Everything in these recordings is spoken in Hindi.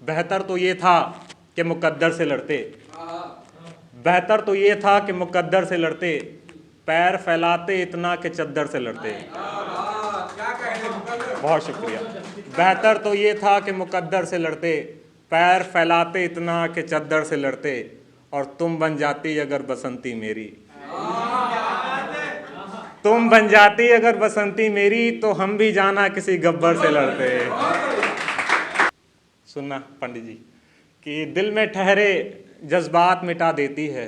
बेहतर तो ये था कि मुकद्दर से लड़ते, बेहतर तो ये था कि मुकद्दर से लड़ते, पैर फैलाते इतना कि चद्दर से लड़ते। बहुत शुक्रिया। बेहतर तो ये था कि मुकद्दर से लड़ते, पैर फैलाते इतना कि चद्दर से लड़ते, और तुम बन जाती अगर बसंती मेरी, तुम बन जाती अगर बसंती मेरी, तो हम भी जाना किसी गब्बर से लड़ते। सुनना पंडित जी कि दिल में ठहरे जज्बात मिटा देती है,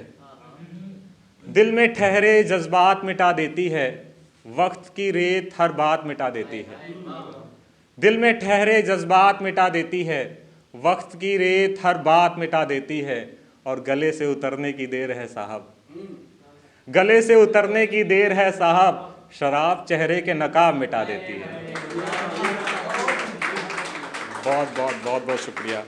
दिल में ठहरे जज्बात मिटा देती है, वक्त की रेत हर बात मिटा देती है। दिल में ठहरे जज्बात मिटा देती है, वक्त की रेत हर बात मिटा देती है, और गले से उतरने की देर है साहब, गले से उतरने की देर है साहब, शराब चेहरे के नकाब मिटा देती है। बहुत बहुत बहुत बहुत शुक्रिया,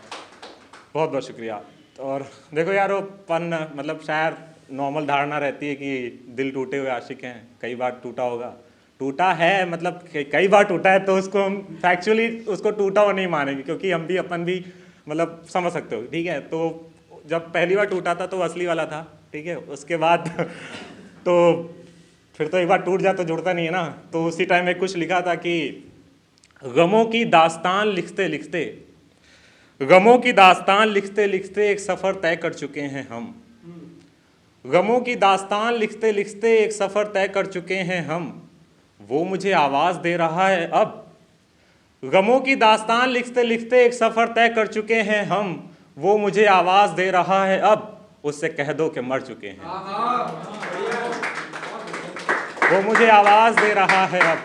बहुत बहुत शुक्रिया। और देखो यार, वो पन मतलब शायद नॉर्मल धारणा रहती है कि दिल टूटे हुए आशिक हैं, कई बार टूटा होगा, टूटा है मतलब कई बार टूटा है, तो उसको हम फैक्चुअली उसको टूटा हुआ नहीं मानेंगे, क्योंकि हम भी अपन भी मतलब समझ सकते हो, ठीक है। तो जब पहली बार टूटा था तो वो असली वाला था, ठीक है। उसके बाद तो फिर तो एक बार टूट जाए तो जुड़ता नहीं है ना। तो उसी टाइम में कुछ लिखा था कि गमों की दास्तान लिखते लिखते, गमों की दास्तान लिखते लिखते एक सफ़र तय कर चुके हैं हम, गमों की दास्तान लिखते लिखते एक सफ़र तय कर चुके हैं हम, वो मुझे आवाज़ दे रहा है अब। गमों की दास्तान लिखते लिखते एक सफ़र तय कर चुके हैं हम, वो मुझे आवाज़ दे रहा है अब, उससे कह दो कि मर चुके हैं। वो मुझे आवाज़ दे रहा है अब,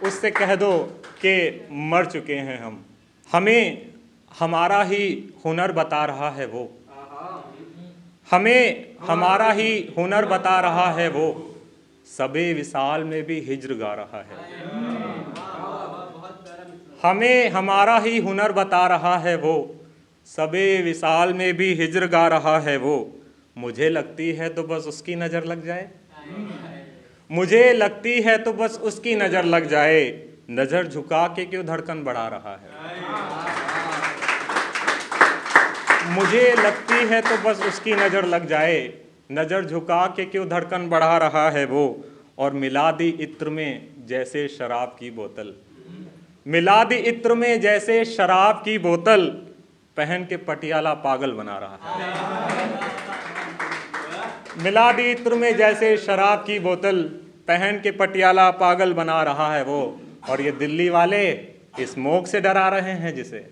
उससे कह दो कि मर चुके हैं हम। हमें हमारा ही हुनर बता रहा है वो, हमें हमारा ही हुनर बता रहा है वो, सबे विसाल में भी हिज्र गा रहा है। हमें हमारा ही हुनर बता रहा है वो, सबे विसाल में भी हिज्र गा रहा है वो, मुझे लगती है तो बस उसकी नज़र लग जाए, मुझे लगती है तो बस उसकी नज़र लग जाए, नज़र झुका के क्यों धड़कन बढ़ा रहा है। मुझे लगती है तो बस उसकी नज़र लग जाए, नज़र झुका के क्यों धड़कन बढ़ा रहा है वो, और मिला दी इत्र में जैसे शराब की बोतल, मिला दी इत्र में जैसे शराब की बोतल, पहन के पटियाला पागल बना रहा है। मिला दी इत्र में जैसे शराब की बोतल, पहन के पटियाला पागल बना रहा है वो, और ये दिल्ली वाले स्मोक से डरा रहे हैं जिसे,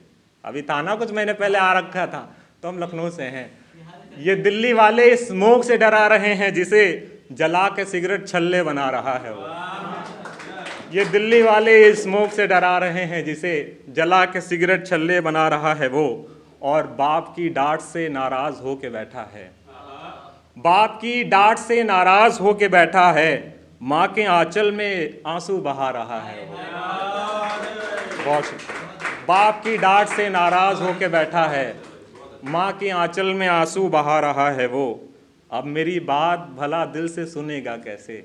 अभी था ना कुछ महीने पहले आ रखा था, तो हम लखनऊ से हैं, ये दिल्ली वाले स्मोक से डरा रहे हैं जिसे, जला के सिगरेट छल्ले बना रहा है वो। ये दिल्ली वाले स्मोक से डरा रहे हैं जिसे, जला के सिगरेट छल्ले बना रहा है वो, और बाप की डांट से नाराज हो के बैठा है, बाप की डांट से नाराज हो के बैठा है, माँ के आंचल में आंसू बहा रहा है वो। बहुत शुक्रिया। बाप की डांट से नाराज हो के बैठा है, माँ के आंचल में आंसू बहा रहा है वो, अब मेरी बात भला दिल से सुनेगा कैसे,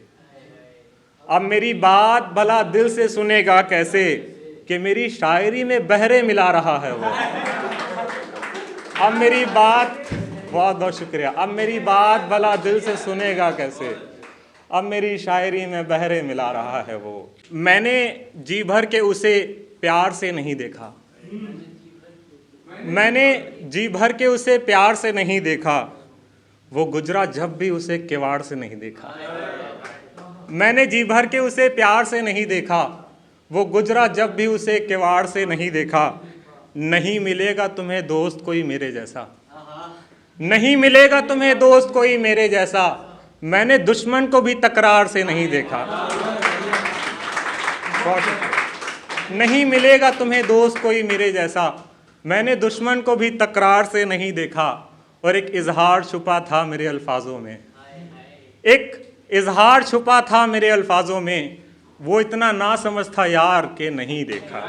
अब मेरी बात भला दिल से सुनेगा कैसे, कि मेरी शायरी में बहरे मिला रहा है वो। अब मेरी बात, बहुत बहुत शुक्रिया, अब मेरी बात भला दिल से सुनेगा कैसे, अब मेरी शायरी में बहरे मिला रहा है वो। मैंने जी भर के उसे प्यार से नहीं देखा, मैंने जी भर के उसे प्यार से नहीं देखा, वो गुजरा जब भी उसे किवाड़ से नहीं देखा। मैंने जी भर के उसे प्यार से नहीं देखा, वो गुजरा जब भी उसे किवाड़ से नहीं देखा। नहीं मिलेगा तुम्हें दोस्त कोई मेरे जैसा, नहीं मिलेगा तुम्हें दोस्त कोई मेरे जैसा, मैंने दुश्मन को भी तकरार से नहीं देखा। नहीं मिलेगा तुम्हें दोस्त कोई मेरे जैसा, मैंने दुश्मन को भी तकरार से नहीं देखा। और एक इजहार छुपा था मेरे अल्फाजों में, एक इजहार छुपा था मेरे अल्फाजों में, वो इतना ना समझ था यार के नहीं देखा,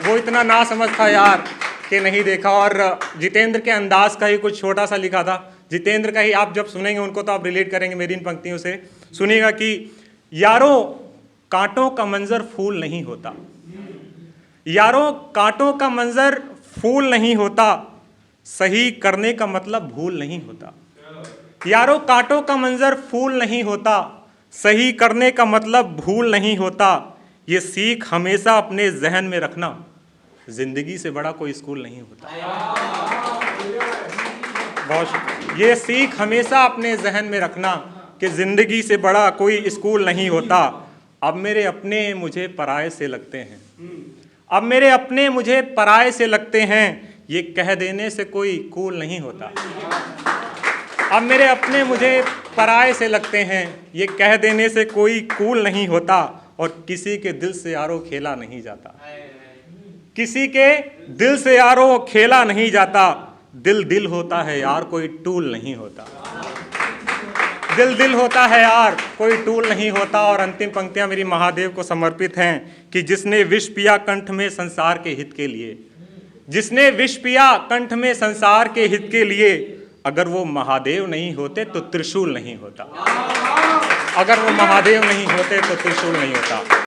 वो इतना ना समझ था यार के नहीं देखा। और जितेंद्र के अंदाज का ही कुछ छोटा सा लिखा था, जितेंद्र का ही आप जब सुनेंगे उनको तो आप रिलेट करेंगे मेरी इन पंक्तियों से। सुनिएगा कि यारों कांटों का मंजर फूल नहीं होता, यारों कांटों का मंजर फूल नहीं होता, सही करने का मतलब भूल नहीं होता। यारो कांटों का मंजर फूल नहीं होता, सही करने का मतलब भूल नहीं होता। ये सीख हमेशा अपने जहन में रखना, जिंदगी से बड़ा कोई स्कूल नहीं होता। बहुत, ये सीख हमेशा अपने जहन में रखना कि जिंदगी से बड़ा कोई स्कूल नहीं होता। अब मेरे अपने मुझे पराये से लगते हैं, अब मेरे अपने मुझे पराये से लगते हैं, ये कह देने से कोई कूल नहीं होता। अब मेरे अपने मुझे पराये से लगते हैं, ये कह देने से कोई कूल नहीं होता। और किसी के दिल से यारो खेला नहीं जाता, किसी के दिल से यारो खेला नहीं जाता। दिल दिल होता है यार, कोई टूल नहीं होता। दिल दिल होता है यार, कोई टूल नहीं होता। और अंतिम पंक्तियां मेरी महादेव को समर्पित हैं कि जिसने विष पिया कंठ में संसार के हित के लिए, जिसने विष पिया कंठ में संसार के हित के लिए, अगर वो महादेव नहीं होते तो त्रिशूल नहीं होता। अगर वो महादेव नहीं होते तो त्रिशूल नहीं होता।